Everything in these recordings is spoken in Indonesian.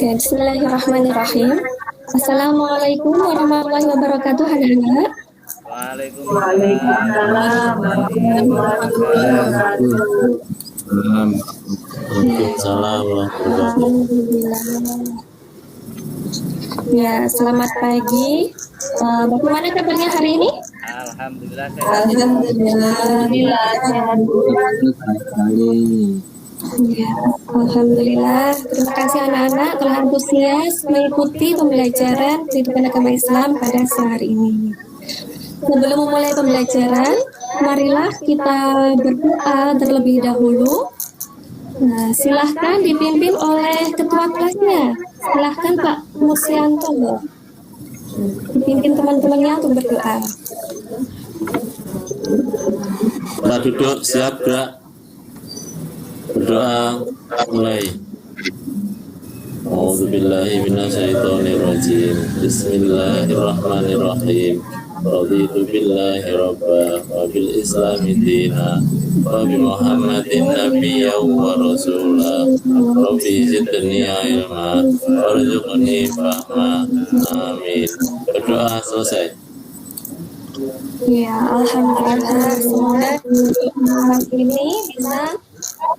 Oke, bismillahirrahmanirrahim. Assalamualaikum warahmatullahi wabarakatuh, anak-anak. Waalaikumsalam warahmatullahi wabarakatuh. Alhamdulillah. Ya, selamat pagi. Bagaimana kabarnya hari ini? Alhamdulillah. Alhamdulillah. Ya, alhamdulillah. Terima kasih anak-anak telah antusias mengikuti pembelajaran kehidupan agama Islam pada siang hari ini. Sebelum memulai pembelajaran, marilah kita berdoa terlebih dahulu. Nah, silahkan dipimpin oleh ketua kelasnya. Silahkan Pak Musyanto, dipimpin teman-temannya untuk berdoa. Kita duduk, siap gerak. Berdoa mulai. A'udzubillahi minasyaitonirrajim. Bismillahirrahmanirrahim. Raditu billahi rabba wa bil islami dina wa bi Muhammadin nabiyyan wa rasula. Rabbi zidni ilma warzuqni fahma. Amin. Berdoa selesai. Ya, alhamdulillah. Semoga ini bisa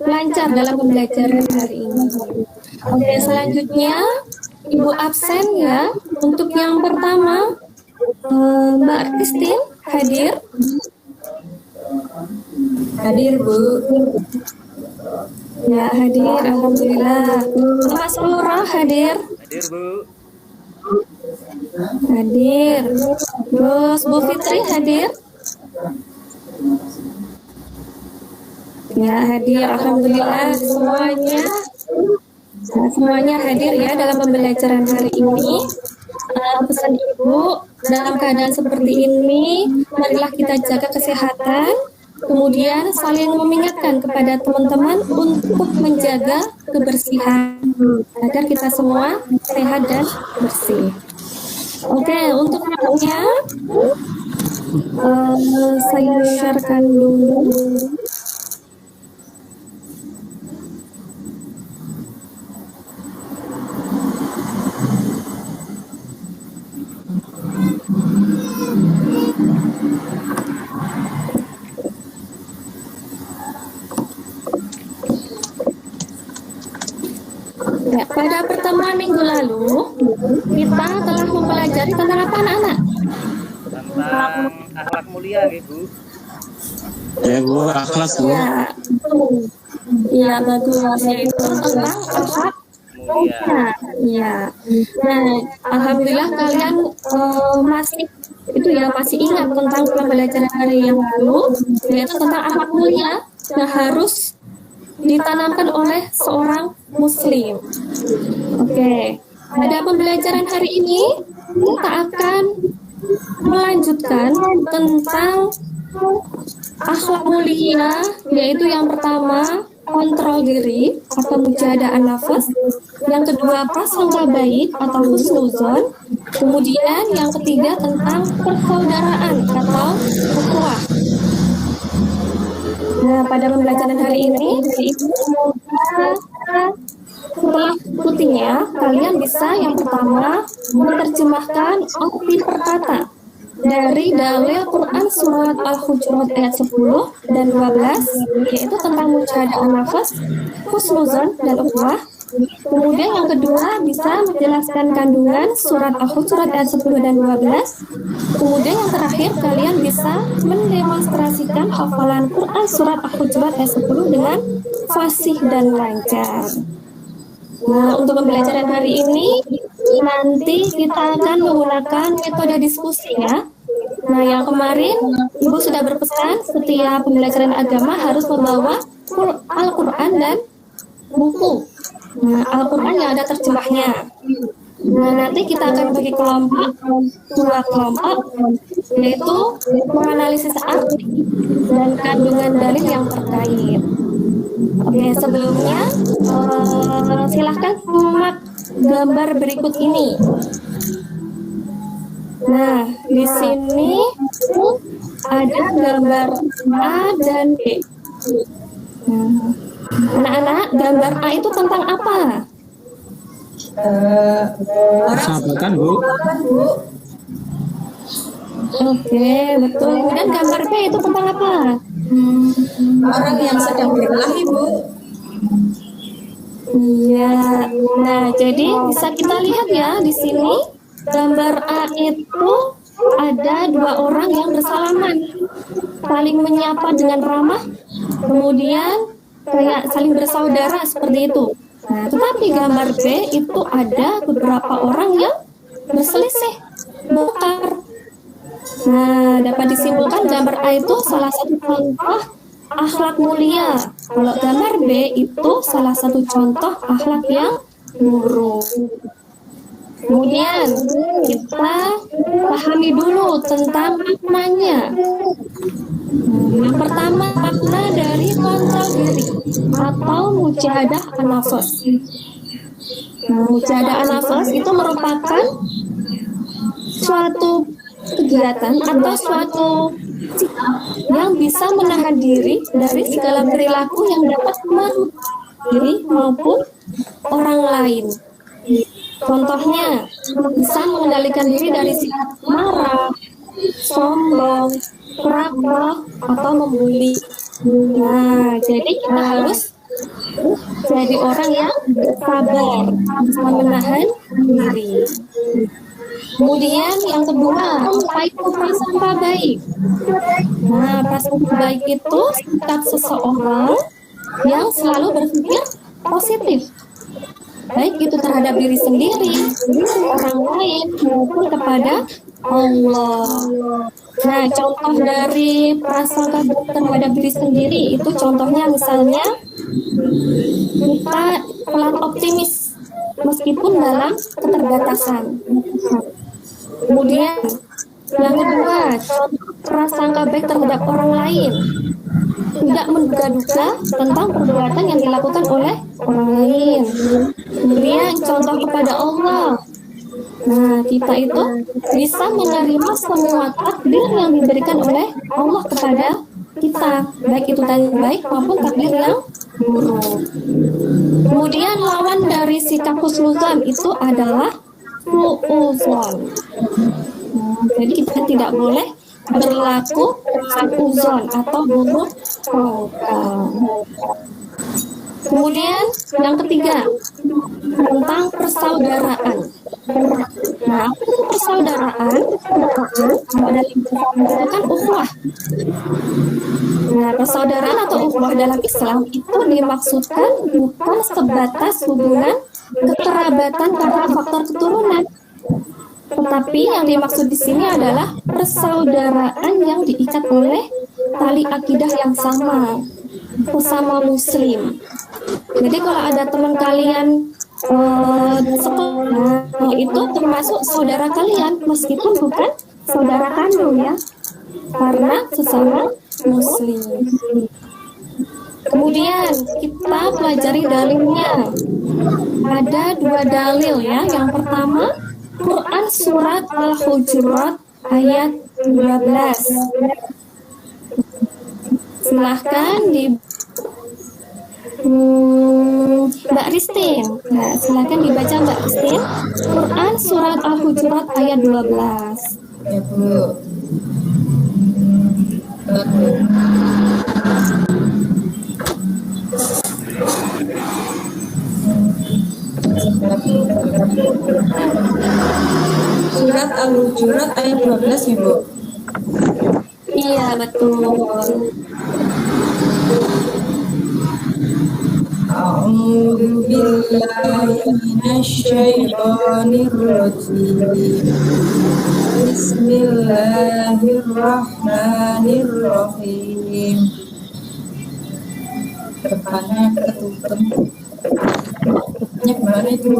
lancar dalam pembelajaran hari ini. Oke, selanjutnya Ibu absen ya. Untuk yang pertama, Mbak Christine hadir. Hadir, Bu. Ya, hadir. Alhamdulillah. Mas Lurah hadir. Hadir, Bu. Hadir. Terus Bu Fitri hadir. Ya, hadir. Alhamdulillah semuanya hadir ya dalam pembelajaran hari ini. Pesan Ibu, dalam keadaan seperti ini, marilah kita jaga kesehatan, kemudian saling mengingatkan kepada teman-teman untuk menjaga kebersihan agar kita semua sehat dan bersih. Oke, untuk namanya saya sharekan dulu. Ya, pada pertemuan minggu lalu kita telah mempelajari tentang apa anak-anak? Tentang akhlak mulia, Bu. Ya, Bu, akhlak, Bu. Ya, bagus. Yaitu tentang akhlak mulia. Ya. Nah, alhamdulillah kalian masih ingat tentang pembelajaran hari yang lalu, yaitu tentang akhlak mulia yang harus ditanamkan oleh seorang muslim. Oke, pada pembelajaran hari ini kita akan melanjutkan tentang akhlak mulia, yaitu yang pertama kontrol diri atau mujahadaan nafas, yang kedua prasangka baik atau husnuzon, kemudian yang ketiga tentang persaudaraan atau ukhuwah. Nah, pada pembelajaran hari ini, setelah ikutinya, kalian bisa yang pertama menerjemahkan arti perkata dari dalil Quran surat Al-Hujurat ayat 10 dan 12, yaitu tentang mujahadaan nafas, husnuzon, dan ukhuwah. Kemudian yang kedua bisa menjelaskan kandungan surat Al-Hujurat ayat 10 dan 12. Kemudian yang terakhir kalian bisa mendemonstrasikan hafalan Quran surat Al-Hujurat ayat 10 dengan fasih dan lancar. Nah, untuk pembelajaran hari ini nanti kita akan menggunakan metode diskusi ya. Nah, yang kemarin Ibu sudah berpesan setiap pembelajaran agama harus membawa Al-Quran dan buku. Nah, Al-Quran yang ada terjemahnya. Nah, nanti kita akan bagi dua kelompok, yaitu menganalisis arti dan kandungan dalil yang terkait. Oke, sebelumnya silahkan simak gambar berikut ini. Nah, di sini ada gambar A dan B. Nah, anak-anak, gambar A itu tentang apa? Persahabatan, Bu. Oke, betul. Kemudian gambar B itu tentang apa? Orang yang sedang berkelahi, Bu. Iya. Nah, jadi bisa kita lihat ya di sini gambar A itu ada dua orang yang bersalaman, saling menyapa dengan ramah, kemudian kayak saling bersaudara seperti itu. Nah, tetapi gambar B itu ada beberapa orang yang berselisih, bertengkar. Nah, dapat disimpulkan gambar A itu salah satu contoh akhlak mulia. Kalau gambar B itu salah satu contoh akhlak yang buruk. Kemudian kita pahami dulu tentang maknanya. Yang pertama, makna dari kontrol diri atau mujahadah an-nafs. Mujahadah an-nafs itu merupakan suatu kegiatan atau suatu sikap yang bisa menahan diri dari segala perilaku yang dapat merugikan diri maupun orang lain. Contohnya, bisa mengendalikan diri dari sikap marah, sombong, serakah, atau membuli. Nah, jadi kita harus jadi orang yang sabar, bisa menahan diri. Kemudian yang kedua, apa itu prasangka baik? Nah, prasangka baik itu sikap seseorang yang selalu berpikir positif, baik itu terhadap diri sendiri, orang lain, maupun kepada Allah. Nah, contoh dari prasangka baik terhadap diri sendiri itu contohnya misalnya kita selalu optimis meskipun dalam keterbatasan. Kemudian yang kedua, contoh prasangka baik terhadap orang lain, tidak menduga-duga tentang perbuatan yang dilakukan oleh orang lain. Kemudian contoh kepada Allah. Nah, kita itu bisa menerima semua takdir yang diberikan oleh Allah kepada kita, baik itu takdir baik maupun takdir yang buruk. Kemudian lawan dari sikap husnuzon itu adalah su'uzon. Jadi kita tidak boleh berlaku su'uzon atau buruk sangka. Kemudian yang ketiga tentang persaudaraan. Nah, apa itu persaudaraan? Kalau dalam bahasa kan ukhuwah. Nah, persaudaraan atau ukhuwah dalam Islam itu dimaksudkan bukan sebatas hubungan kekerabatan karena faktor keturunan, tetapi yang dimaksud di sini adalah persaudaraan yang diikat oleh tali akidah yang sama, sesama Muslim. Jadi kalau ada teman kalian sekolah, itu termasuk saudara kalian meskipun bukan saudara kandung ya, karena sesama Muslim. Kemudian kita pelajari dalilnya. Ada dua dalil ya. Yang pertama Quran surat Al-Hujurat ayat 12. Silahkan di Mbak Ristin. Nah, silahkan dibaca Mbak Ristin. Quran surat Al-Hujurat ayat 12. Ya, Bu. Surat Al-Hujurat ayat 12 ya, Bu. Iya, betul. A'udzu billahi minasyaitonir rajim. Bismillahirrahmanirrahim. Depannya ketutup. Tutupnya gimana itu?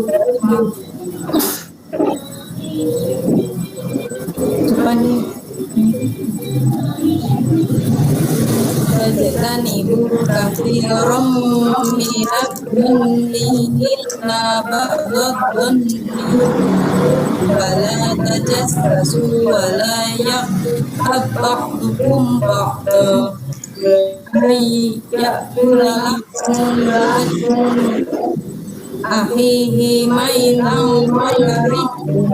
Depannya Fajtanibu kathiran minad dunni illa ba'dadunni wala tajassasu wala yaqtab ba'dukum ba'da ya'kula lakum akhihi maitan walarikum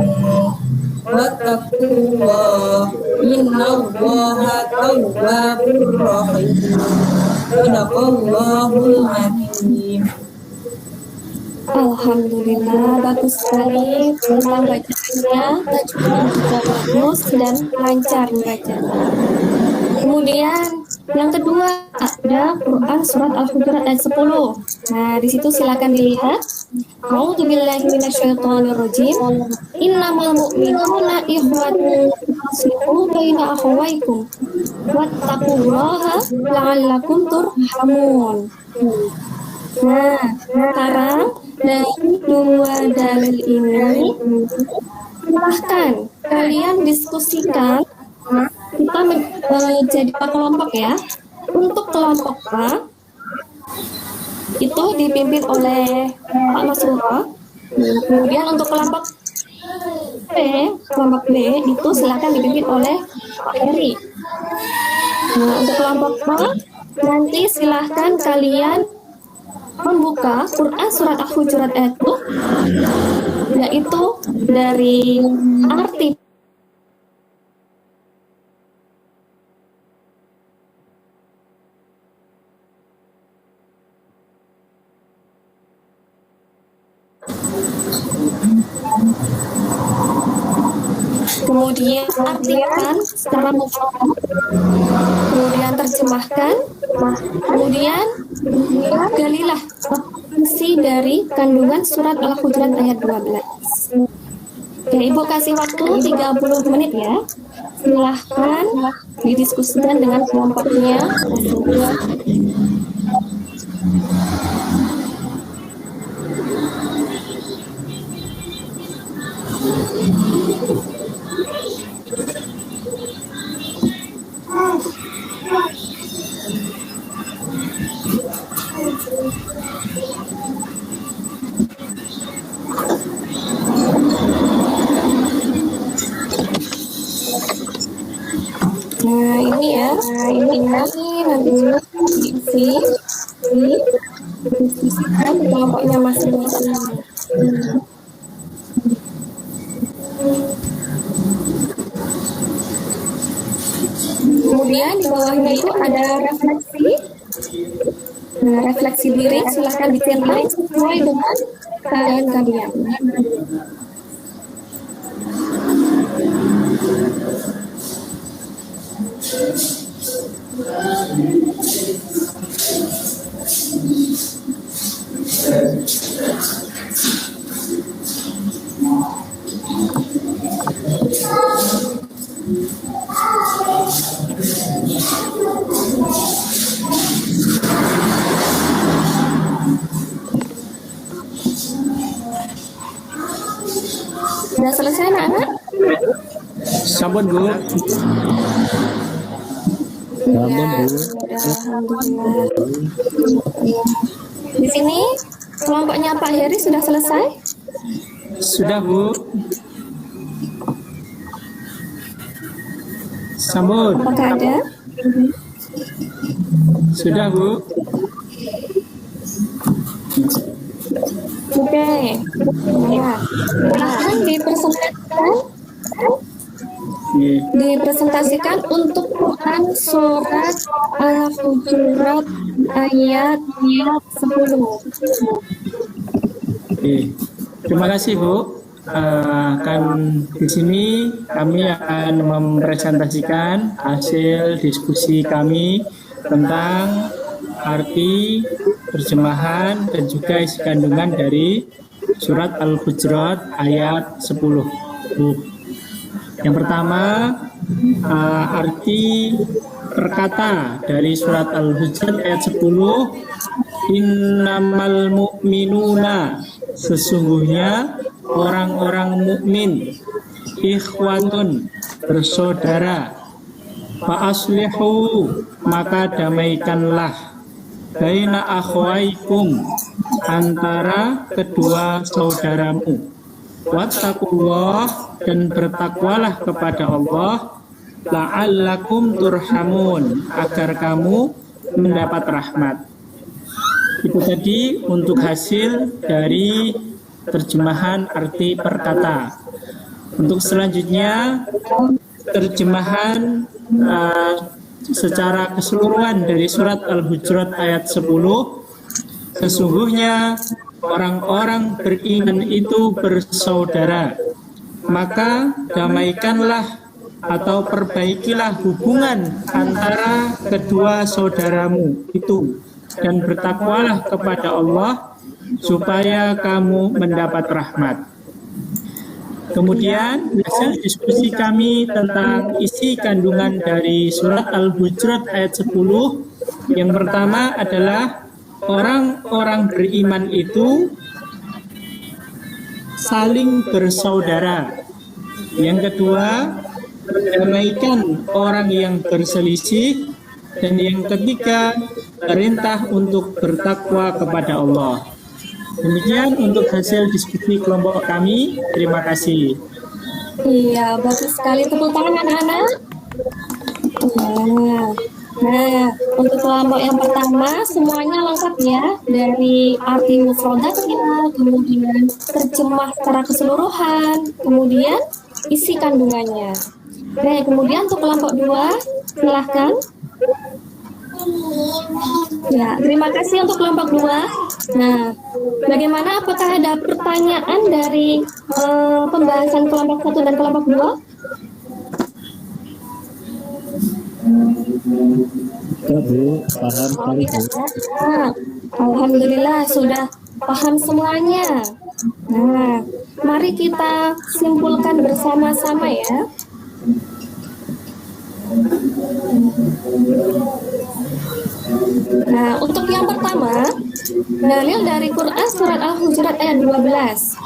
wattaqullah innallaha tawwabur rahim. Sadaqallahul azim. Alhamdulillah, bagus sekali tentang bacaannya, tajwidnya juga bagus dan lancar bacanya. Kemudian yang kedua ada Quran surat Al-Hujurat ayat 10. Nah, di situ silakan dilihat. A'udzubillahi minasyaitonirrajim. Innamal mu'minuna ikhwatun faslihu baina akhawaykum wattaqullaha la'allakum turhamun. Nah, sekarang dari dua dalil ini silahkan kalian diskusikan. Kita jadi kelompok ya. Untuk kelompok A itu dipimpin oleh Pak Nasrullah. Kemudian untuk kelompok B itu silakan dipimpin oleh Pak Heri. Nah, untuk kelompok A nanti silahkan kalian membuka Quran surat Al-Hujurat ayat 2, yaitu dari arti. Kemudian artikan secara mufassal, kemudian terjemahkan, kemudian galilah fungsi dari kandungan surat Al-Hujurat ayat 12. Oke, Ibu kasih waktu 30 menit ya. Silahkan didiskusikan dengan kelompoknya. Nah, ini ya, nanti diskusikan kelompoknya masing-masing. Kemudian di bawahnya itu ada refleksi. Nah, refleksi diri silahkan ditilik sesuai dengan kalian. Sudah selesai anak-anak? Sampun Bu. Ya, sudah, alhamdulillah. Di sini kelompoknya Pak Heri sudah selesai? Sudah Bu. Sampun. Apakah ada? Sudah Bu. Oke. Ya. Silahkan dipresentasikan untuk Quran surat Al-Hujurat ayat 10. Oke. Terima kasih Bu. Di sini kami akan mempresentasikan hasil diskusi kami tentang arti, terjemahan, dan juga isi kandungan dari surat Al-Hujurat ayat 10. Yang pertama, arti perkata dari surat Al-Hujurat ayat 10, innamal mu'minuna, sesungguhnya orang-orang mukmin, ikhwatun, bersaudara, fa'aslihu, maka damaikanlah, baina akhwaikum, antara kedua saudaramu, wattaqullah, dan bertakwalah kepada Allah, la'allakum turhamun, agar kamu mendapat rahmat. Itu tadi untuk hasil dari terjemahan arti perkata. Untuk selanjutnya terjemahan secara keseluruhan dari surat Al-Hujurat ayat 10. Sesungguhnya orang-orang beriman itu bersaudara, maka damaikanlah atau perbaikilah hubungan antara kedua saudaramu itu, dan bertakwalah kepada Allah supaya kamu mendapat rahmat. Kemudian hasil diskusi kami tentang isi kandungan dari surat Al-Hujurat ayat 10. Yang pertama adalah orang-orang beriman itu saling bersaudara. Yang kedua, mendamaikan orang yang berselisih. Dan yang ketiga, perintah untuk bertakwa kepada Allah. Demikian untuk hasil diskusi kelompok kami. Terima kasih. Iya, bagus sekali, tepuk tangan anak-anak. Nah, untuk kelompok yang pertama semuanya lengkap ya, dari arti mufradatnya, kemudian terjemah secara keseluruhan, kemudian isi kandungannya. Nah, kemudian untuk kelompok 2, silahkan. Ya, terima kasih untuk kelompok 2. Nah, bagaimana, apakah ada pertanyaan dari pembahasan kelompok 1 dan kelompok 2? Ya Bu, paham sekali Bu. Nah, alhamdulillah sudah paham semuanya. Nah, mari kita simpulkan bersama-sama ya. Nah, untuk yang pertama, dalil dari Quran surat Al-Hujurat ayat 12.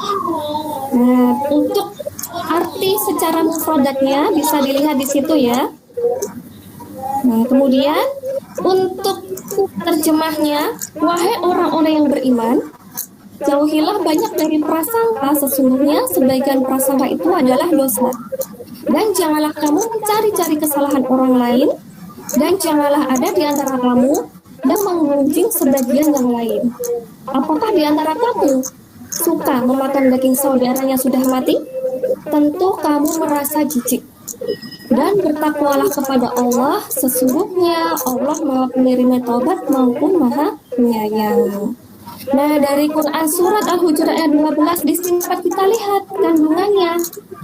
Nah, untuk arti secara mufradatnya bisa dilihat di situ ya. Nah, kemudian untuk terjemahnya, wahai orang-orang yang beriman, jauhilah banyak dari prasangka, sesungguhnya sebagian prasangka itu adalah dosa. Dan janganlah kamu mencari-cari kesalahan orang lain, dan janganlah ada di antara kamu yang menggunjing sebagian yang lain. Apakah di antara kamu suka memakan daging saudaranya sudah mati? Tentu kamu merasa jijik. Dan bertakwalah kepada Allah, sesungguhnya Allah Maha Penerima Taubat maupun Maha Penyayang. Nah, dari Quran surat Al-Hujurat ayat 12 di sini dapat kita lihat kandungannya.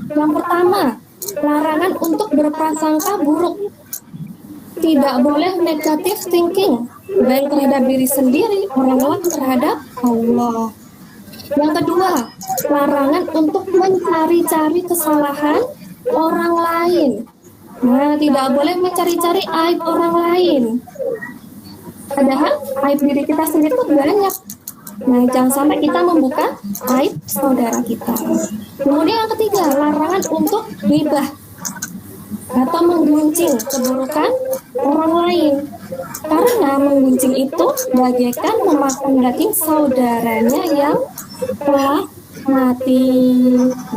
Yang pertama, larangan untuk berprasangka buruk. Tidak boleh negative thinking, baik terhadap diri sendiri, orang lain, terhadap Allah. Yang kedua, larangan untuk mencari-cari kesalahan orang lain. Nah, tidak boleh mencari-cari aib orang lain. Padahal aib diri kita sendiri itu banyak. Nah, jangan sampai kita membuka aib saudara kita. Kemudian yang ketiga, larangan untuk ghibah atau menggunjing keburukan orang lain. Karena menggunjing itu bagaikan memakan daging saudaranya yang telah mati.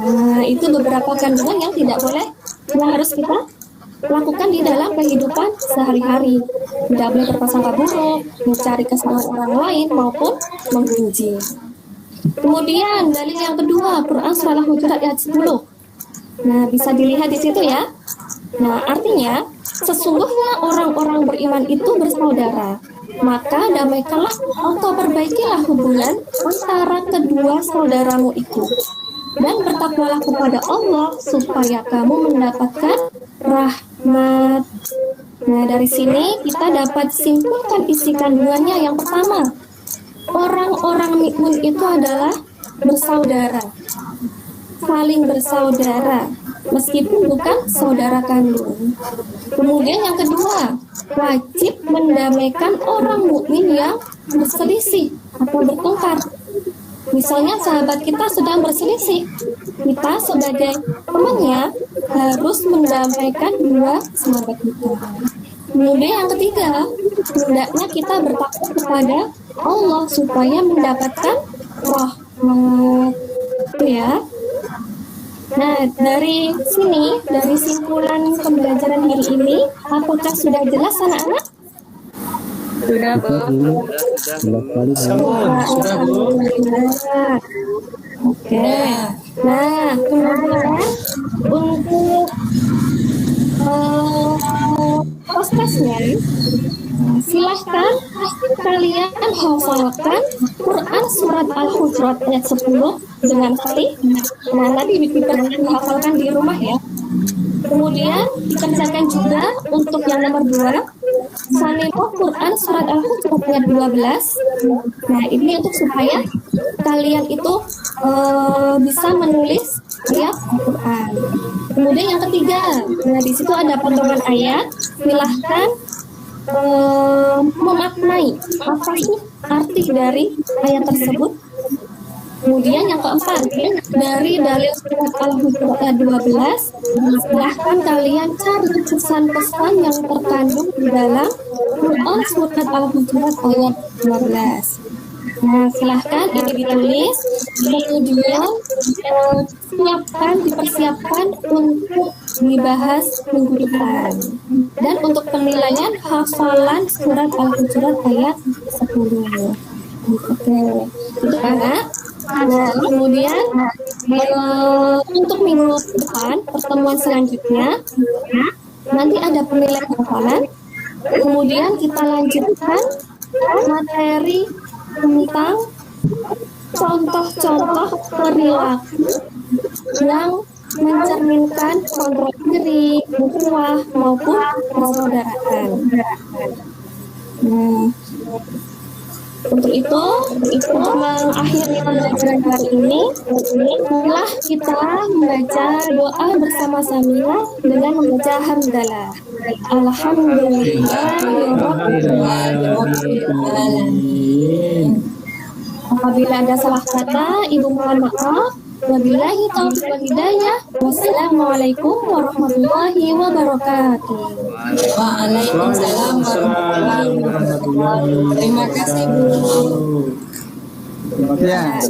Nah, itu beberapa kandungan yang tidak boleh, yang harus kita lakukan di dalam kehidupan sehari-hari. Tidak boleh berprasangka buruk, mencari kesalahan orang lain, maupun menggunjing. Kemudian dalil yang kedua, Quran surah Al-Hujurat ayat 10. Nah, bisa dilihat di situ ya. Nah, artinya sesungguhnya orang-orang beriman itu bersaudara. Maka damaikanlah atau perbaikilah hubungan antara kedua saudaramu itu. Dan bertakwalah kepada Allah supaya kamu mendapatkan rahmat. Nah, dari sini kita dapat simpulkan isi kandungannya. Yang pertama, orang-orang mukmin itu adalah bersaudara, saling bersaudara, meskipun bukan saudara kandung. Kemudian yang kedua, wajib mendamaikan orang mukmin yang berselisih atau bertengkar. Misalnya sahabat kita sedang berselisih, kita sebagai temannya harus mendamaikan dua sahabat kita. Kemudian yang ketiga, hendaknya kita bertakwa kepada Allah supaya mendapatkan rahmat. Itu ya. Nah, dari sini, dari simpulan pembelajaran hari ini, apakah sudah jelas anak-anak? Sudah, Bu. Sudah. 11 kali Bu. Sudah Bu. Alhamdulillah. Oke. Nah, kemudian untuk prosesnya, silahkan kalian hafalkan Quran surat Al-Hujurat ayat 10 dengan hati. Nah, nanti dihafalkan di rumah ya. Kemudian dikerjakan juga untuk yang nomor 2, Sanimo Quran surat Al-Hujurat ayat 12. Nah, ini untuk supaya kalian itu bisa menulis ayat Al-Quran. Kemudian yang ketiga, nah di situ ada potongan ayat. Silahkan memaknai apa sih arti dari ayat tersebut. Kemudian yang keempat, dari dalil surat Al-Hujurat ayat 12, silahkan kalian cari pesan-pesan yang terkandung di dalam Quran surat Al-Hujurat ayat 12. Nah, silahkan ini ditulis, kemudian dipersiapkan untuk dibahas minggu depan. Dan untuk penilaian hafalan surat Al-Hujurat ayat 10. Oke, itu Kak. Nah, kemudian untuk minggu depan, pertemuan selanjutnya, nanti ada penilaian hafalan. Kemudian kita lanjutkan materi tentang contoh-contoh perilaku yang mencerminkan kontrol diri, ukhuwah maupun persaudaraan. Nah, untuk itu, untuk mengakhiri pembelajaran hari ini, marilah kita membaca doa bersama-sama dengan membaca hamdalah. Alhamdulillahirrahmanirrahim. Apabila ada salah kata, Ibu mohon maaf. Wabillahi taufiq wal hidayah. Wassalamualaikum warahmatullahi wabarakatuh. Waalaikumsalam warahmatullahi wabarakatuh. Terima kasih Bu. Ya.